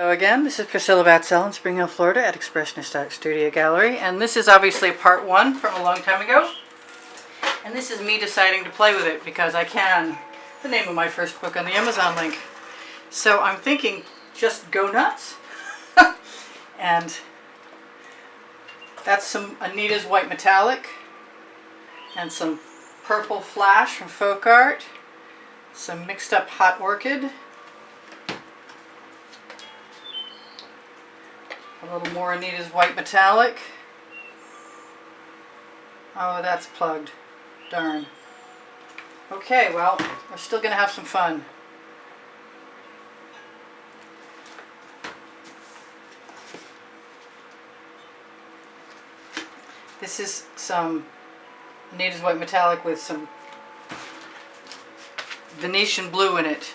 Hello again, this is Priscilla Batzell in Spring Hill, Florida at Expressionist Studio Gallery, and this is obviously part one from a long time ago. And this is me deciding to play with it because I can. The name of my first book on the Amazon link. So I'm thinking just go nuts. And that's some Anita's White Metallic and some Purple Flash from Folk Art, some mixed up Hot Orchid, a little more Anita's White Metallic. Oh, that's plugged. Darn. Okay, well, we're still going to have some fun. This is some Anita's White Metallic with some Venetian blue in it.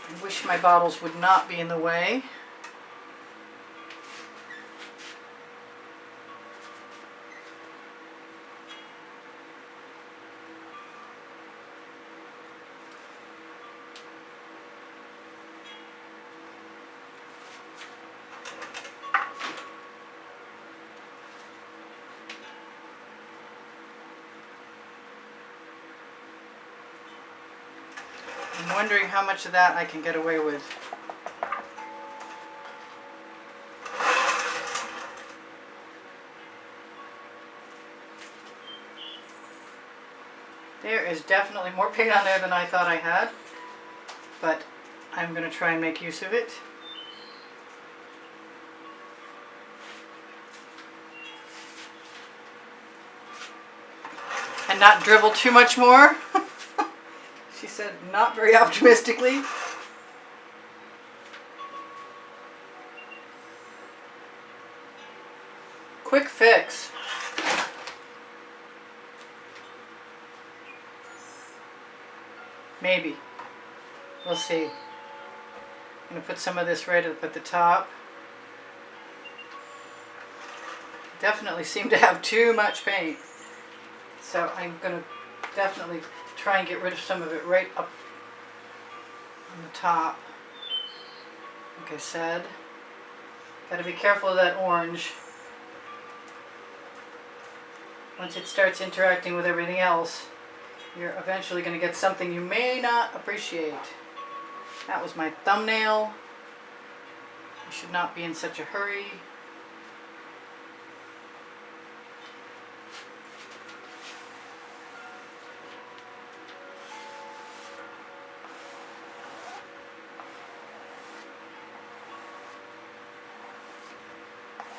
I wish my bottles would not be in the way. I'm wondering how much of that I can get away with. There is definitely more paint on there than I thought I had, but I'm going to try and make use of it. And not dribble too much more. She said not very optimistically. Quick fix. Maybe. We'll see. I'm going to put some of this right up at the top. Definitely seem to have too much paint. So I'm going to definitely try and get rid of some of it right up on the top. Like I said, got to be careful of that orange. Once it starts interacting with everything else, you're eventually going to get something you may not appreciate. That was my thumbnail. I should not be in such a hurry.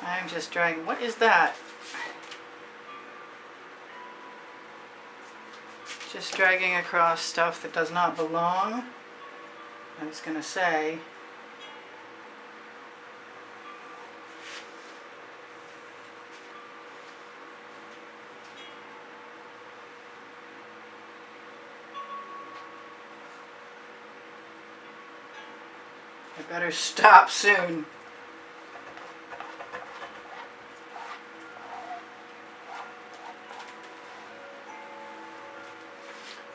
I'm just dragging. What is that? Just dragging across stuff that does not belong. I was going to say. I better stop soon.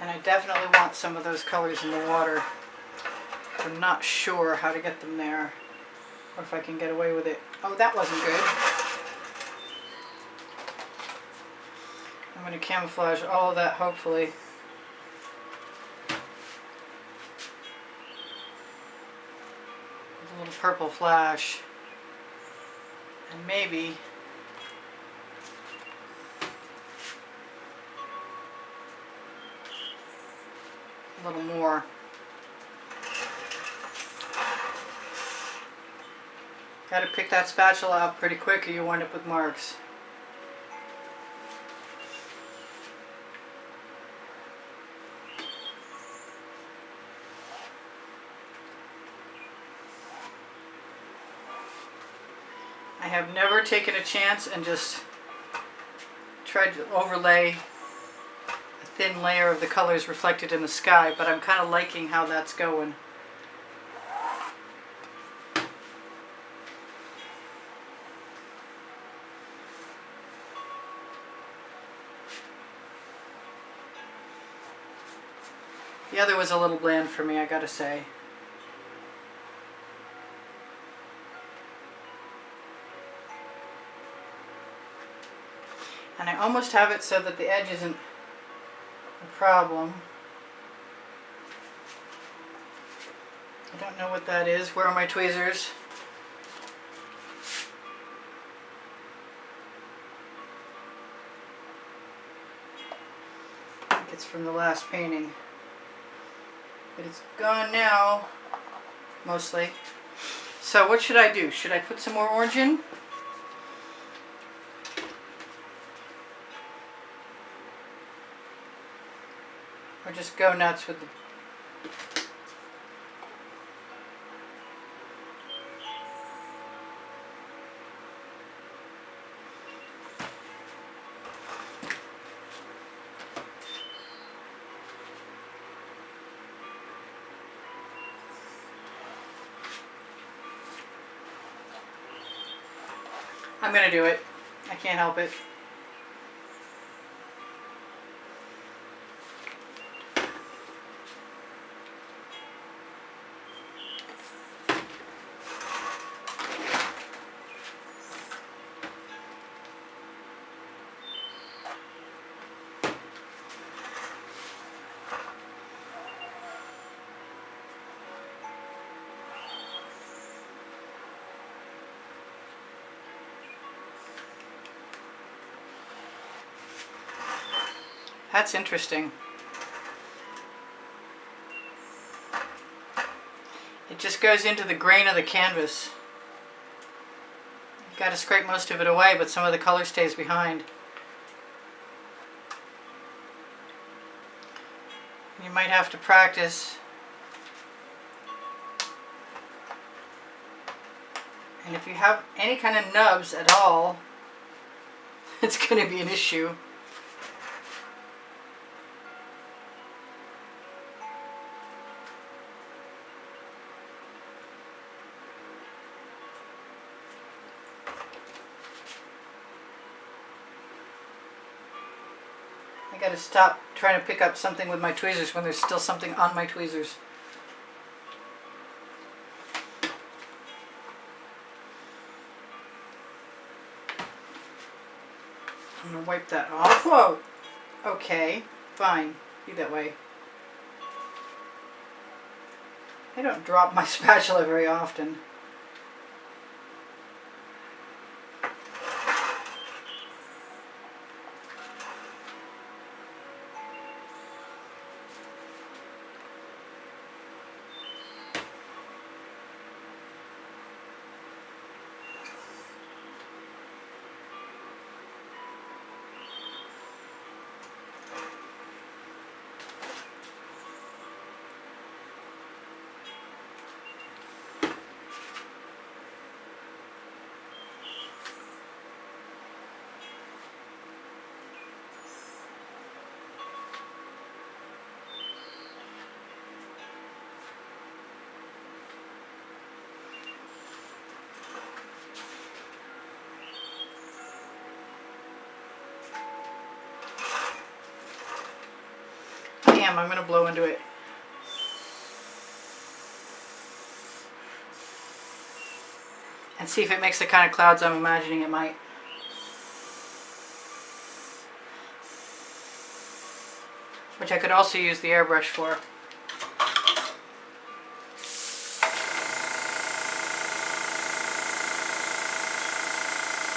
And I definitely want some of those colors in the water. I'm not sure how to get them there, or if I can get away with it. Oh, that wasn't good. I'm going to camouflage all of that, hopefully. With a little purple flash. And maybe a little more. Got to pick that spatula up pretty quick or you wind up with marks. I have never taken a chance and just tried to overlay a thin layer of the colors reflected in the sky, but I'm kind of liking how that's going. The other was a little bland for me, I gotta say. And I almost have it so that the edge isn't a problem. I don't know what that is. Where are my tweezers? I think it's from the last painting. But it's gone now, mostly. So what should I do? Should I put some more orange in? Or just go nuts with the... I'm gonna do it. I can't help it. That's interesting. It just goes into the grain of the canvas. You've got to scrape most of it away, but some of the color stays behind. You might have to practice. And if you have any kind of nubs at all, it's going to be an issue. I gotta stop trying to pick up something with my tweezers when there's still something on my tweezers. I'm gonna wipe that off. Whoa! Okay, fine. Be that way. I don't drop my spatula very often. I'm going to blow into it. And see if it makes the kind of clouds I'm imagining it might. Which I could also use the airbrush for.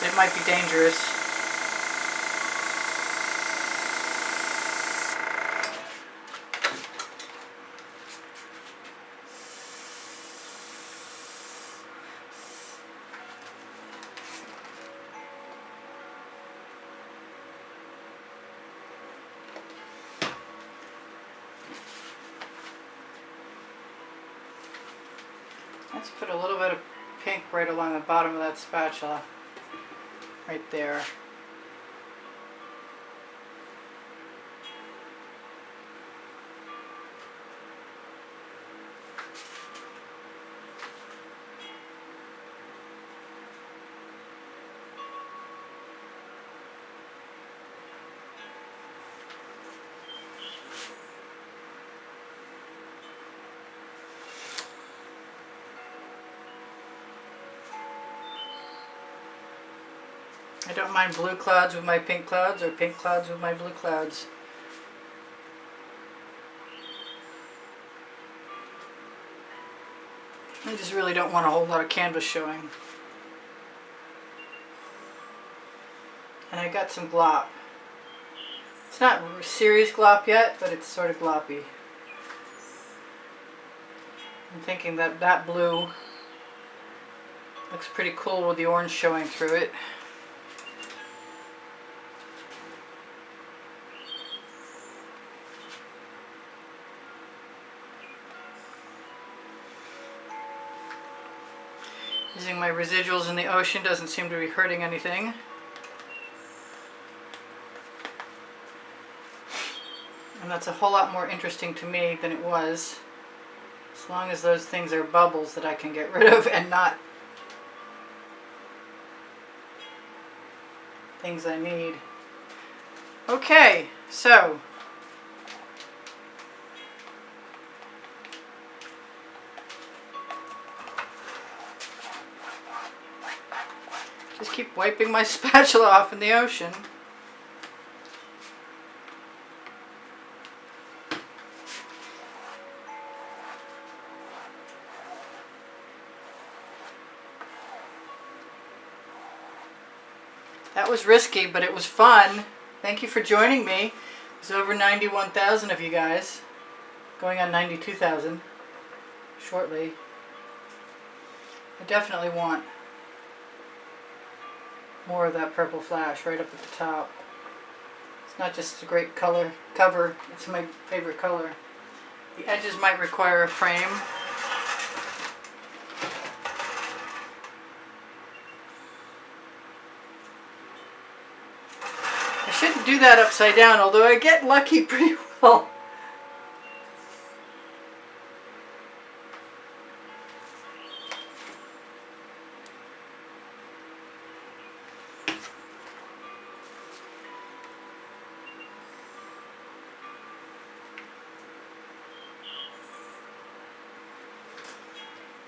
It might be dangerous. Let's put a little bit of pink right along the bottom of that spatula. Right there. I don't mind blue clouds with my pink clouds or pink clouds with my blue clouds. I just really don't want a whole lot of canvas showing. And I got some glop. It's not serious glop yet, but it's sort of gloppy. I'm thinking that that blue looks pretty cool with the orange showing through it. Using my residuals in the ocean doesn't seem to be hurting anything. And that's a whole lot more interesting to me than it was. As long as those things are bubbles that I can get rid of and not things I need. Okay, so just keep wiping my spatula off in the ocean. That was risky, but it was fun. Thank you for joining me. There's over 91,000 of you guys. Going on 92,000 shortly. I definitely want more of that purple flash right up at the top. It's not just a great color cover, it's my favorite color. The edges might require a frame. I shouldn't do that upside down, although I get lucky pretty well.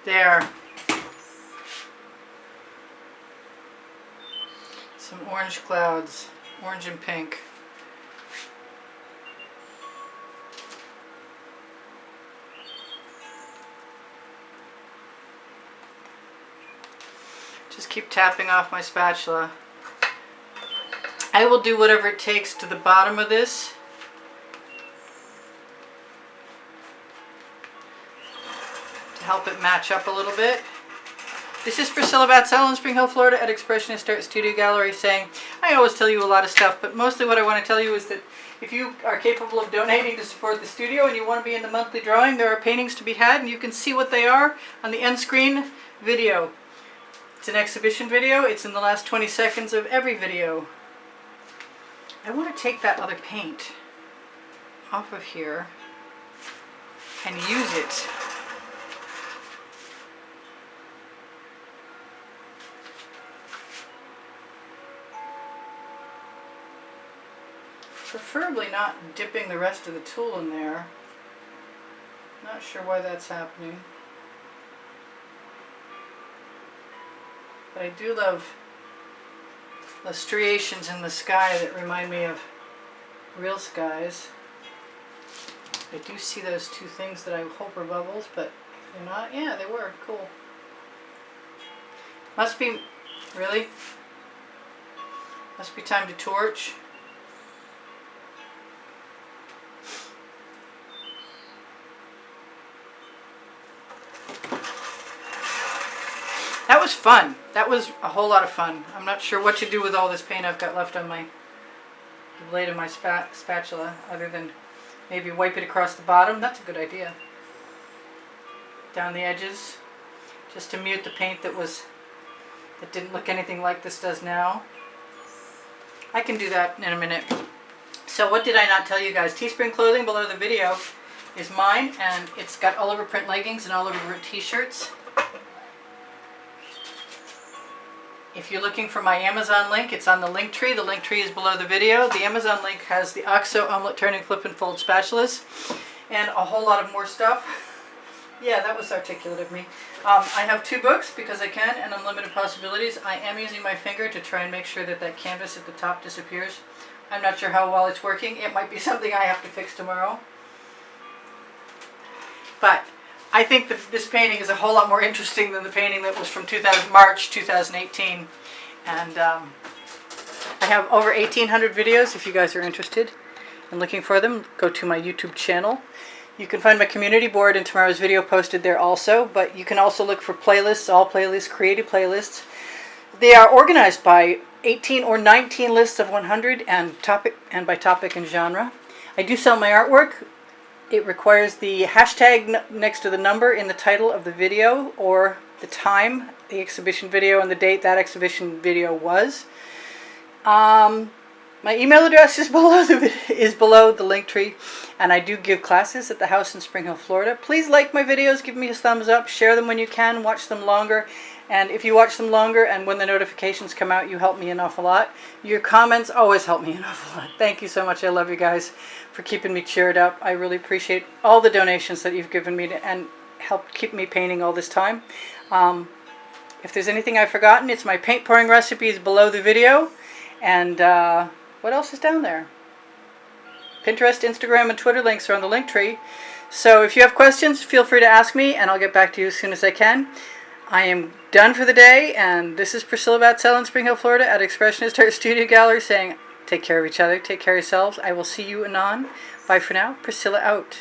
There. Some orange clouds, orange and pink. Just keep tapping off my spatula. I will do whatever it takes to the bottom of this to help it match up a little bit. This is Priscilla Batzell in Spring Hill, Florida at Expressionist Art Studio Gallery saying, I always tell you a lot of stuff, but mostly what I want to tell you is that if you are capable of donating to support the studio and you want to be in the monthly drawing, there are paintings to be had, and you can see what they are on the end screen video. It's an exhibition video. It's in the last 20 seconds of every video. I want to take that other paint off of here and use it. Preferably not dipping the rest of the tool in there. Not sure why that's happening. But I do love the striations in the sky that remind me of real skies. I do see those two things that I hope are bubbles, but if they're not, yeah, they were. Cool. Must be, really? Must be time to torch. That was fun. That was a whole lot of fun. I'm not sure what to do with all this paint I've got left on the blade of my spatula, other than maybe wipe it across the bottom. That's a good idea. Down the edges, just to mute the paint that didn't look anything like this does now. I can do that in a minute. So what did I not tell you guys? Teespring clothing below the video is mine, and it's got all over print leggings and all over print t-shirts. If you're looking for my Amazon link, it's on the link tree. The link tree is below the video. The Amazon link has the OXO omelet turning flip and fold spatulas and a whole lot of more stuff. Yeah, that was articulate of me. I have 2 books because I can, and Unlimited Possibilities. I am using my finger to try and make sure that that canvas at the top disappears. I'm not sure how well it's working. It might be something I have to fix tomorrow. But I think that this painting is a whole lot more interesting than the painting that was from March 2018. And I have over 1,800 videos if you guys are interested in looking for them. Go to my YouTube channel. You can find my community board and tomorrow's video posted there also, but you can also look for playlists, all playlists, creative playlists. They are organized by 18 or 19 lists of 100 and by topic and genre. I do sell my artwork. It requires the hashtag next to the number in the title of the video or the time, the exhibition video, and the date that exhibition video was. My email address is below the link tree, and I do give classes at the house in Spring Hill, Florida. Please like my videos, give me a thumbs up, share them when you can, watch them longer. And if you watch them longer and when the notifications come out, you help me an awful lot. Your comments always help me an awful lot. Thank you so much. I love you guys for keeping me cheered up. I really appreciate all the donations that you've given me and helped keep me painting all this time. If there's anything I've forgotten, it's my paint pouring recipes below the video. And what else is down there? Pinterest, Instagram, and Twitter links are on the link tree. So if you have questions, feel free to ask me, and I'll get back to you as soon as I can. I am done for the day, and this is Priscilla Batzell in Spring Hill, Florida at Expressionist Art Studio Gallery saying, take care of each other, take care of yourselves. I will see you anon. Bye for now. Priscilla out.